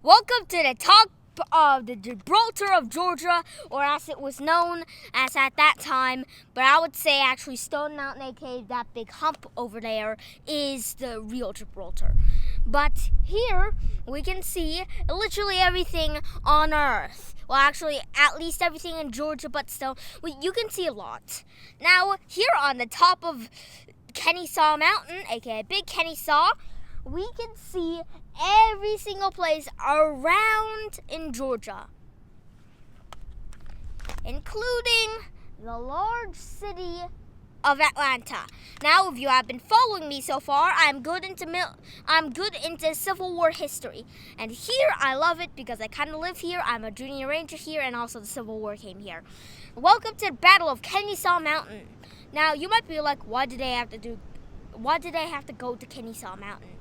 Welcome to the top of the Gibraltar of Georgia, or as it was known as at that time, but I would say actually Stone Mountain, aka that big hump over there, is the real Gibraltar. But here we can see literally everything on Earth. Well, actually, at least everything in Georgia, but still, you can see a lot. Now, here on the top of Kennesaw Mountain, aka Big Kennesaw, we can see every single place around in Georgia, including the large city of Atlanta. Now, if you have been following me so far, I'm good into Civil War history, and here I love it because I kind of live here. I'm a junior ranger here, and also the Civil War came here. Welcome to the Battle of Kennesaw Mountain. Now, you might be like, why did they have to go to Kennesaw Mountain?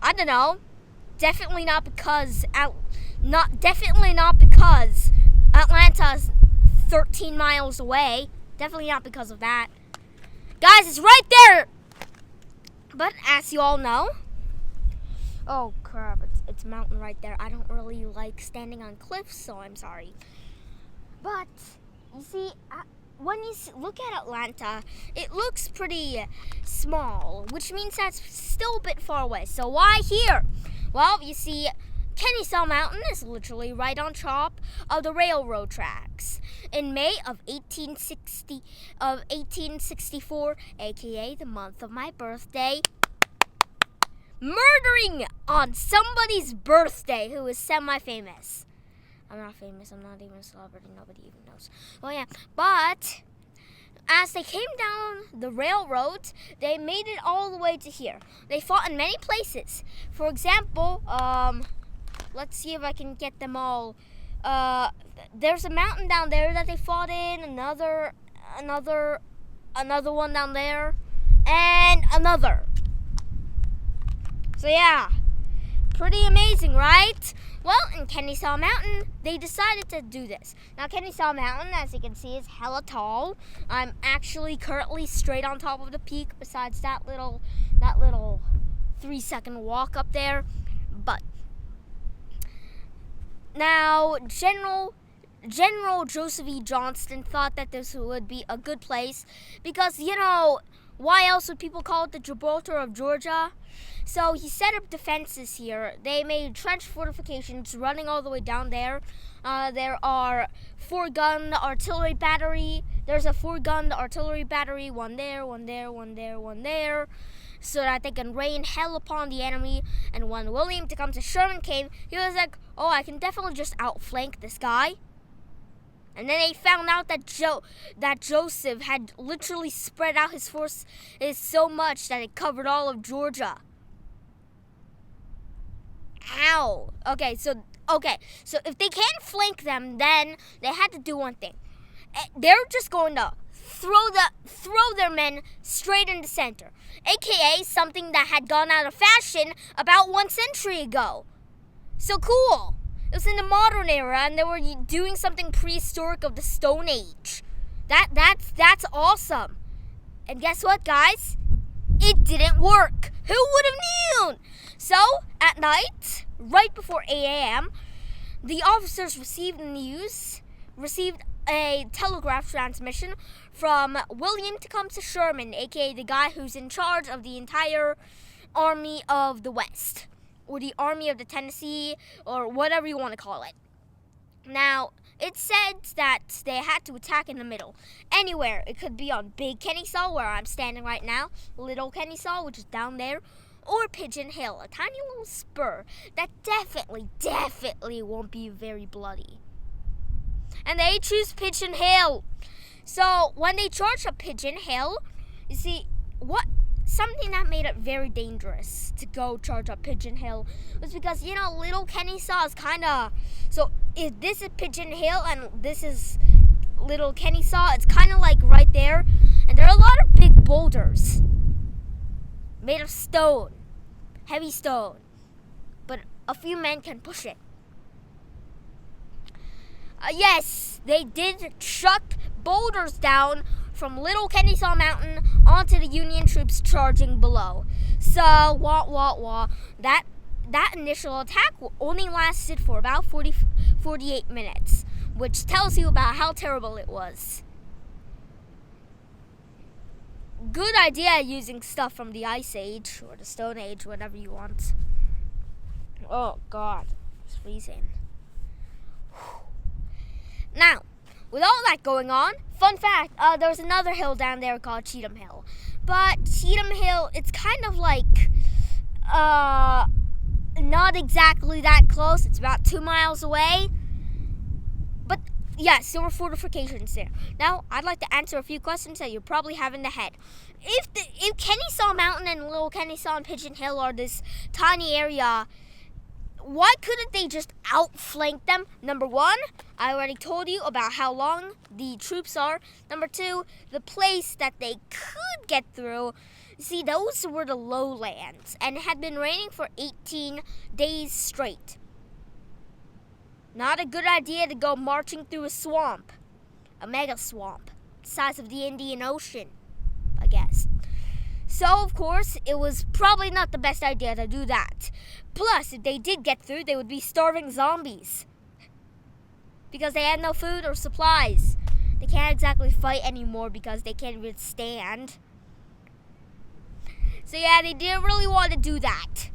I don't know. Definitely not because Atlanta's 13 miles away. Definitely not because of that. Guys, it's right there. But as you all know, oh crap, it's a mountain right there. I don't really like standing on cliffs, so I'm sorry. But you see, when you look at Atlanta, it looks pretty small, which means that's still a bit far away. So why here? Well, you see, Kennesaw Mountain is literally right on top of the railroad tracks. In May of 1864, aka the month of my birthday, murdering on somebody's birthday who is semi-famous. I'm not famous. I'm not even a celebrity. Nobody even knows. Well, yeah. But as they came down the railroad, they made it all the way to here. They fought in many places. For example, let's see if I can get them all. There's a mountain down there that they fought in. Another one down there, and another. So yeah, pretty amazing, right? Well, in Kennesaw Mountain, they decided to do this. Now, Kennesaw Mountain, as you can see, is hella tall. I'm actually currently straight on top of the peak, besides that little 3-second walk up there. But now, General Joseph E. Johnston thought that this would be a good place because, why else would people call it the Gibraltar of Georgia? So he set up defenses here. They made trench fortifications running all the way down there. There are 4-gun artillery battery. There's a 4-gun artillery battery, one there, so that they can rain hell upon the enemy. And when William Tecumseh Sherman came, he was like, oh, I can definitely just outflank this guy. And then they found out that Joseph had literally spread out his force so much that it covered all of Georgia. Ow. Okay, so if they can't flank them, then they had to do one thing. They're just going to throw their men straight in the center, aka something that had gone out of fashion about 1 century ago. So cool. It was in the modern era, and they were doing something prehistoric of the Stone Age. That's awesome. And guess what, guys? It didn't work. Who would have known? So, at night, right before 8 a.m., the officers received a telegraph transmission from William Tecumseh Sherman, aka the guy who's in charge of the entire Army of the West, or the Army of the Tennessee, or whatever you want to call it. Now, it said that they had to attack in the middle. Anywhere. It could be on Big Kennesaw, where I'm standing right now, Little Kennesaw, which is down there, or Pigeon Hill, a tiny little spur that definitely won't be very bloody. And they choose Pigeon Hill. So, when they charged up Pigeon Hill, you see, something that made it very dangerous to go charge up Pigeon Hill was because, Little Kennesaw is kind of... So, if this is Pigeon Hill and this is Little Kennesaw, it's kind of like right there. And there are a lot of big boulders made of stone, heavy stone. But a few men can push it. Yes, they did chuck boulders down from Little Kennesaw Mountain onto the Union troops charging below. So, that initial attack only lasted for about 48 minutes, which tells you about how terrible it was. Good idea using stuff from the Ice Age or the Stone Age, whatever you want. Oh God, it's freezing. Now, with all that going on, fun fact, there's another hill down there called Cheatham Hill. But Cheatham Hill, it's kind of like, not exactly that close. It's about 2 miles away. But yes, there were fortifications there. Now, I'd like to answer a few questions that you probably have in the head. If Kennesaw Mountain and Little Kennesaw and Pigeon Hill are this tiny area, why couldn't they just outflank them? Number one, I already told you about how long the troops are. Number two, the place that they could get through. See, those were the lowlands, and it had been raining for 18 days straight. Not a good idea to go marching through a swamp. A mega swamp, the size of the Indian Ocean, I guess. So, of course, it was probably not the best idea to do that. Plus, if they did get through, they would be starving zombies. Because they had no food or supplies. They can't exactly fight anymore because they can't even stand. So yeah, they didn't really want to do that.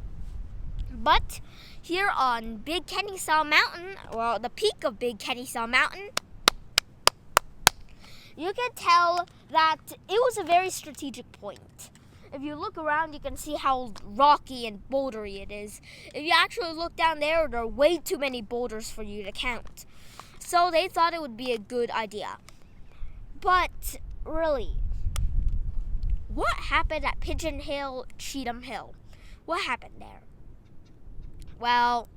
But here on Big Kennesaw Mountain, well, the peak of Big Kennesaw Mountain, you can tell that it was a very strategic point. If you look around, you can see how rocky and bouldery it is. If you actually look down there, there are way too many boulders for you to count. So they thought it would be a good idea. But really, what happened at Pigeon Hill, Cheatham Hill? What happened there? Well,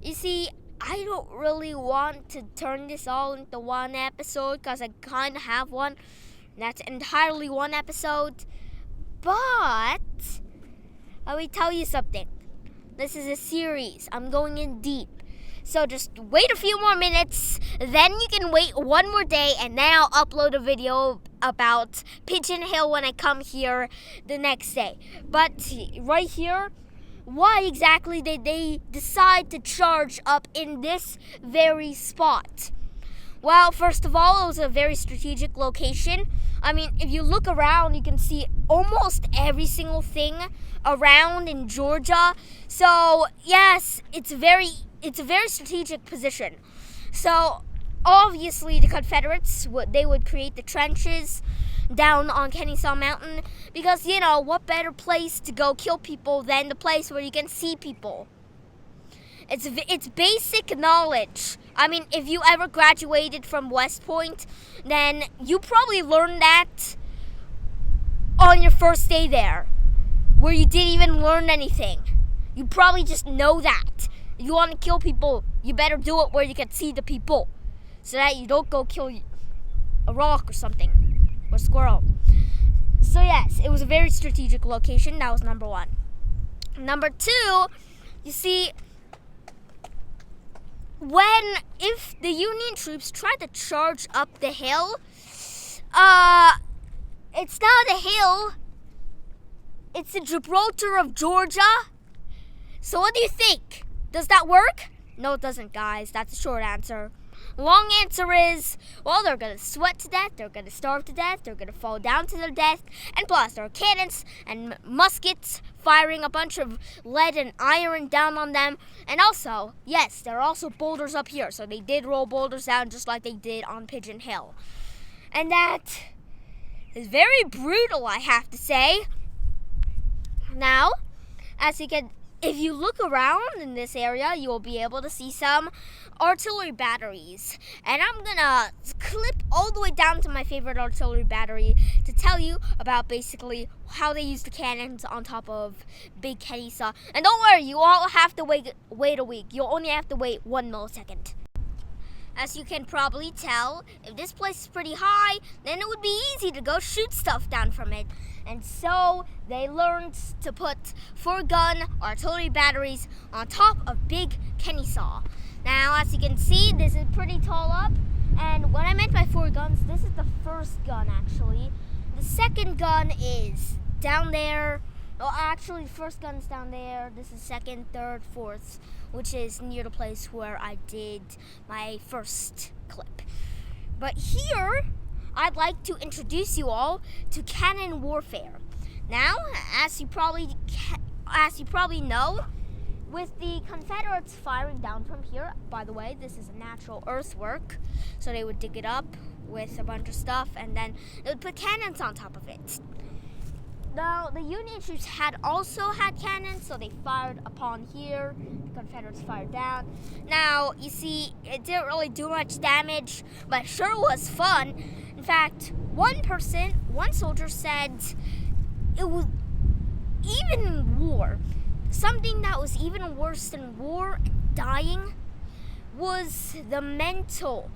you see, I don't really want to turn this all into one episode because I kind of have one. That's entirely one episode. But let me tell you something. This is a series. I'm going in deep. So just wait a few more minutes. Then you can wait one more day. And then I'll upload a video about Pigeon Hill when I come here the next day. But right here, why exactly did they decide to charge up in this very spot? Well, first of all, it was a very strategic location. I mean, if you look around, you can see almost every single thing around in Georgia. So, yes, it's a very strategic position. So, obviously, the Confederates, they would create the trenches down on Kennesaw Mountain because, you know, what better place to go kill people than the place where you can see people? It's basic knowledge. I mean, if you ever graduated from West Point, then you probably learned that on your first day there, where you didn't even learn anything. You probably just know that. If you want to kill people, you better do it where you can see the people, so that you don't go kill a rock or something, or a squirrel. So yes, it was a very strategic location. That was number one. Number two, you see, if the Union troops tried to charge up the hill, it's not a hill, it's the Gibraltar of Georgia. So what do you think? Does that work? No, it doesn't, guys. That's the short answer. Long answer is, well, they're going to sweat to death, they're going to starve to death, they're going to fall down to their death, and plus there are cannons and muskets firing a bunch of lead and iron down on them. And also, yes, there are also boulders up here, so they did roll boulders down just like they did on Pigeon Hill. And that is very brutal, I have to say. Now, if you look around in this area, you will be able to see some artillery batteries. And I'm going to clip all the way down to my favorite artillery battery to tell you about basically how they use the cannons on top of Big Kennesaw. And don't worry, you all have to wait a week. You'll only have to wait 1 millisecond. As you can probably tell, if this place is pretty high, then it would be easy to go shoot stuff down from it. And so they learned to put 4-gun artillery batteries on top of Big Kennesaw. Now, as you can see, this is pretty tall up. And when I meant by 4 guns, this is the first gun actually. The second gun is down there. Oh, actually, the first gun's down there. This is second, third, fourth, which is near the place where I did my first clip. But here, I'd like to introduce you all to cannon warfare. Now, as you probably know, with the Confederates firing down from here, by the way, this is a natural earthwork, so they would dig it up with a bunch of stuff, and then they would put cannons on top of it. Now, the Union troops also had cannons, so they fired upon here. The Confederates fired down. Now, you see, it didn't really do much damage, but sure was fun. In fact, one soldier said it was even in war. Something that was even worse than war and dying was the mental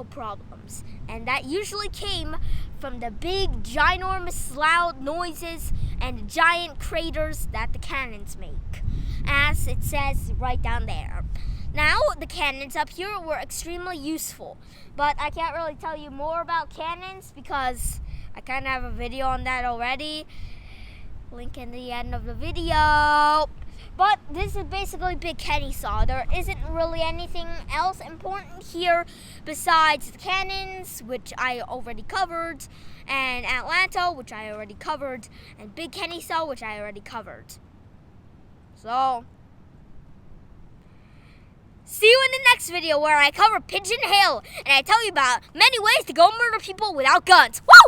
problems, and that usually came from the big, ginormous, loud noises and giant craters that the cannons make, as it says right down there. Now, the cannons up here were extremely useful, but I can't really tell you more about cannons because I kind of have a video on that already. Link in the end of the video. But this is basically Big Kennesaw. There isn't really anything else important here besides the cannons, which I already covered, and Atlanta, which I already covered, and Big Kennesaw, which I already covered. So, see you in the next video where I cover Pigeon Hill, and I tell you about many ways to go murder people without guns. Woo!